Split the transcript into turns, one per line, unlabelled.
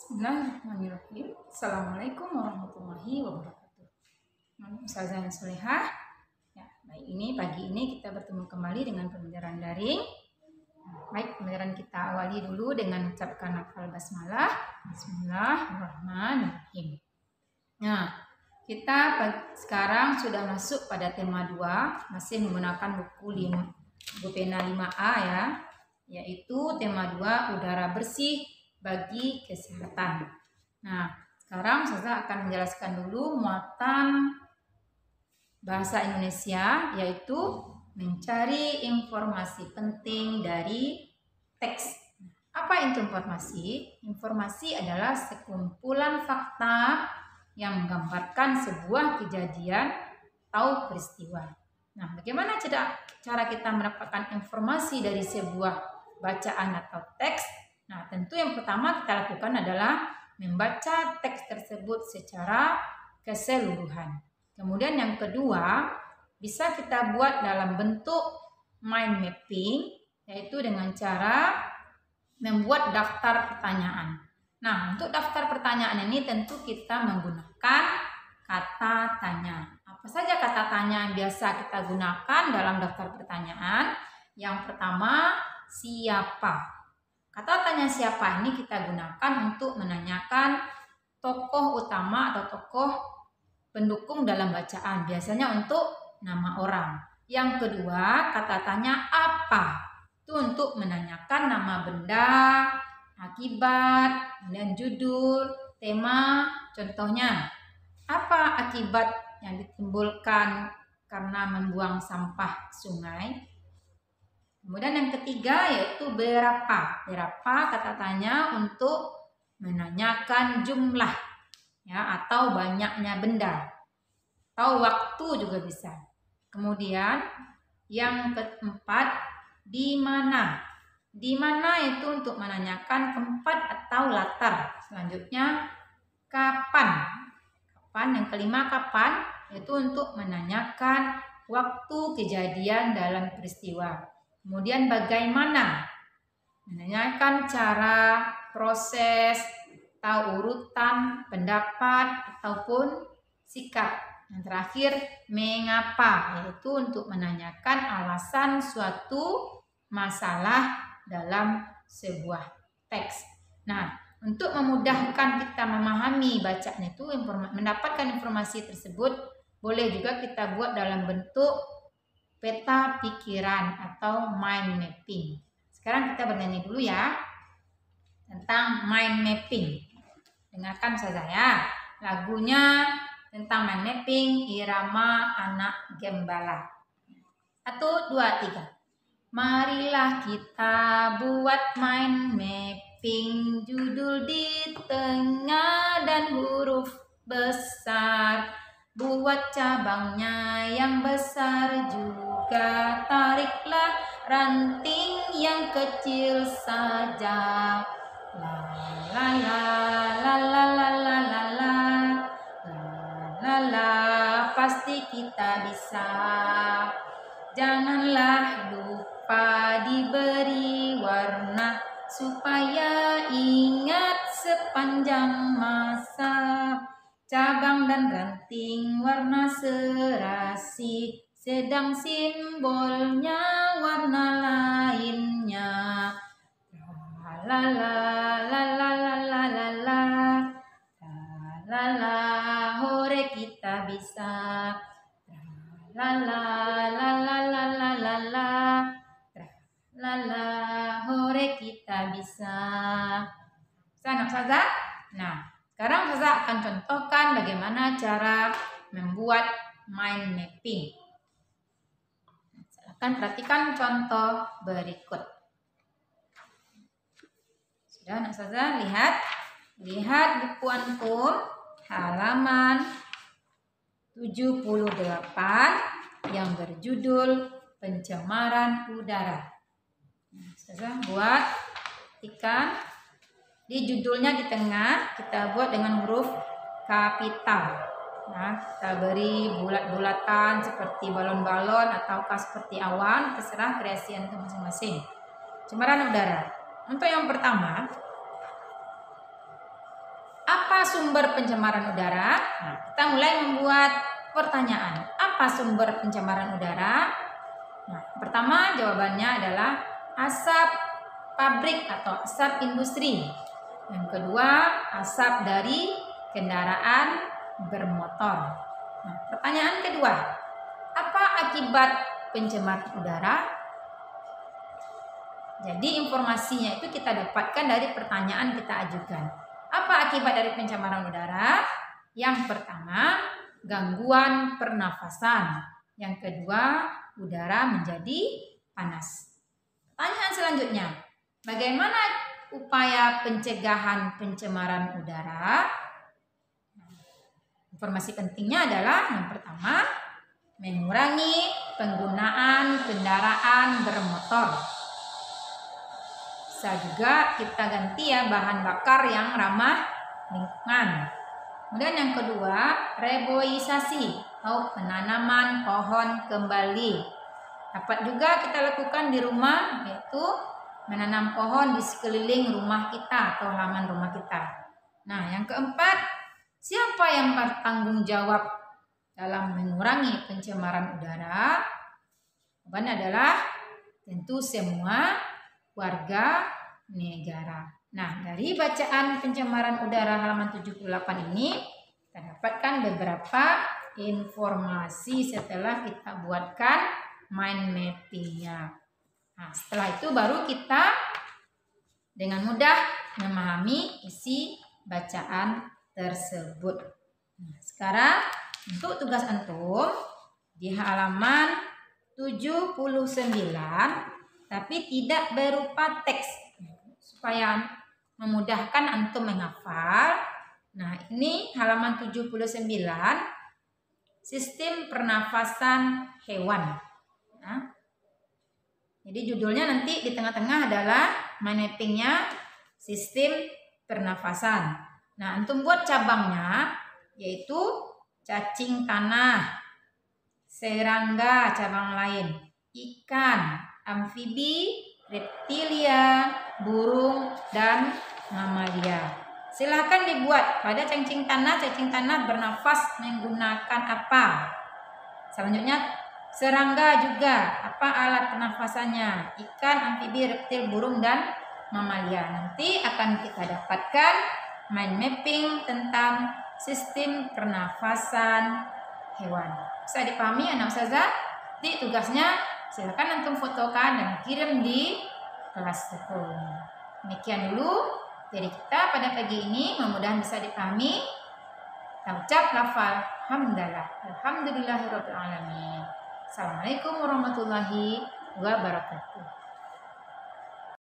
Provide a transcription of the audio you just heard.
Bismillahirrahmanirrahim. Assalamualaikum warahmatullahi wabarakatuh. Ustazah yang solehah. Ya, baik, pagi ini kita bertemu kembali dengan pembelajaran daring. Baik, pembelajaran kita awali dulu dengan mengucapkan lafal basmalah. Bismillahirrahmanirrahim. Nah, kita sekarang sudah masuk pada tema 2, masih menggunakan buku pena 5A ya, yaitu tema 2 udara bersih bagi kesehatan. Nah, sekarang saya akan menjelaskan dulu muatan bahasa Indonesia, yaitu mencari informasi penting dari teks. Apa itu informasi? Informasi adalah sekumpulan fakta yang menggambarkan sebuah kejadian atau peristiwa. Nah, bagaimana cara kita mendapatkan informasi dari sebuah bacaan atau teks? Nah, tentu yang pertama kita lakukan adalah membaca teks tersebut secara keseluruhan. Kemudian yang kedua, bisa kita buat dalam bentuk mind mapping, yaitu dengan cara membuat daftar pertanyaan. Nah, untuk daftar pertanyaan ini tentu kita menggunakan kata tanya. Apa saja kata tanya yang biasa kita gunakan dalam daftar pertanyaan? Yang pertama, siapa? Kata tanya siapa ini kita gunakan untuk menanyakan tokoh utama atau tokoh pendukung dalam bacaan. Biasanya untuk nama orang. Yang kedua, kata tanya apa? Itu untuk menanyakan nama benda, akibat, dan judul, tema. Contohnya, apa akibat yang ditimbulkan karena membuang sampah sungai? Kemudian yang ketiga yaitu berapa. Berapa kata tanya untuk menanyakan jumlah ya, atau banyaknya benda. Atau waktu juga bisa. Kemudian yang keempat, di mana. Di mana itu untuk menanyakan tempat atau latar. Selanjutnya kapan. Kapan, yang kelima kapan, yaitu untuk menanyakan waktu kejadian dalam peristiwa. Kemudian bagaimana, menanyakan cara, proses, atau urutan, pendapat, ataupun sikap. Yang terakhir, mengapa, yaitu untuk menanyakan alasan suatu masalah dalam sebuah teks. Nah, untuk memudahkan kita memahami bacaan itu, mendapatkan informasi tersebut, boleh juga kita buat dalam bentuk peta pikiran atau mind mapping. Sekarang kita bernyanyi dulu ya tentang mind mapping. Dengarkan saja ya. Lagunya tentang mind mapping, irama anak gembala. 1, 2, 3. Marilah kita buat mind mapping, judul di tengah dan huruf besar. Buat cabangnya yang besar juga, tariklah ranting yang kecil saja. La la la la la la la la la la la, pasti kita bisa. Janganlah lupa diberi warna supaya ingat sepanjang masa. Cabang dan ranting warna serasi, sedang simbolnya warna lainnya. La la la la la la la la la la, hore kita bisa. La la la la la la la la la la, hore kita bisa. Sana saja. Nah, sekarang saya akan contohkan bagaimana cara membuat mind mapping. Silakan perhatikan contoh berikut. Sudah, nak saja lihat buku antum halaman 78 yang berjudul pencemaran udara. Nah, saja buat ikan. Di judulnya di tengah kita buat dengan huruf kapital. Nah, kita beri bulat-bulatan seperti balon-balon ataukah seperti awan, terserah kreasi antum masing-masing. Pencemaran udara. Untuk yang pertama, apa sumber pencemaran udara? Nah, kita mulai membuat pertanyaan. Apa sumber pencemaran udara? Nah, pertama jawabannya adalah asap pabrik atau asap industri. Yang kedua, asap dari kendaraan bermotor. Nah, pertanyaan kedua, apa akibat pencemaran udara? Jadi informasinya itu kita dapatkan dari pertanyaan kita ajukan. Apa akibat dari pencemaran udara? Yang pertama, gangguan pernafasan. Yang kedua, udara menjadi panas. Pertanyaan selanjutnya, bagaimana upaya pencegahan pencemaran udara? Informasi pentingnya adalah yang pertama, mengurangi penggunaan kendaraan bermotor. Bisa juga kita ganti ya bahan bakar yang ramah lingkungan. Kemudian yang kedua, reboisasi atau penanaman pohon kembali. Dapat juga kita lakukan di rumah, yaitu menanam pohon di sekeliling rumah kita atau halaman rumah kita. Nah, yang keempat, siapa yang bertanggung jawab dalam mengurangi pencemaran udara? Jawabannya adalah tentu semua warga negara. Nah, dari bacaan pencemaran udara halaman 78 ini kita dapatkan beberapa informasi setelah kita buatkan mind mappingnya. Nah, setelah itu baru kita dengan mudah memahami isi bacaan tersebut. Nah, sekarang untuk tugas antum di halaman 79 tapi tidak berupa teks supaya memudahkan antum menghafal. Nah, ini halaman 79 sistem pernafasan hewan. Nah, jadi judulnya nanti di tengah-tengah adalah mappingnya sistem pernafasan. Nah, antum buat cabangnya yaitu cacing tanah, serangga cabang lain, ikan, amfibi, reptilia, burung, dan mamalia. Silakan dibuat pada cacing tanah bernafas menggunakan apa? Selanjutnya serangga juga, apa alat pernafasannya? Ikan, amfibi, reptil, burung, dan mamalia. Nanti akan kita dapatkan mind mapping tentang sistem pernafasan hewan. Bisa dipahami anak ustazah? Di tugasnya silakan antum fotokan dan kirim di kelas hukum. Demikian dulu dari kita pada pagi ini, mudah-mudahan bisa dipahami. Kita ucap lafal hamdalah, alhamdulillahirabbil alamin. Assalamualaikum warahmatullahi wabarakatuh.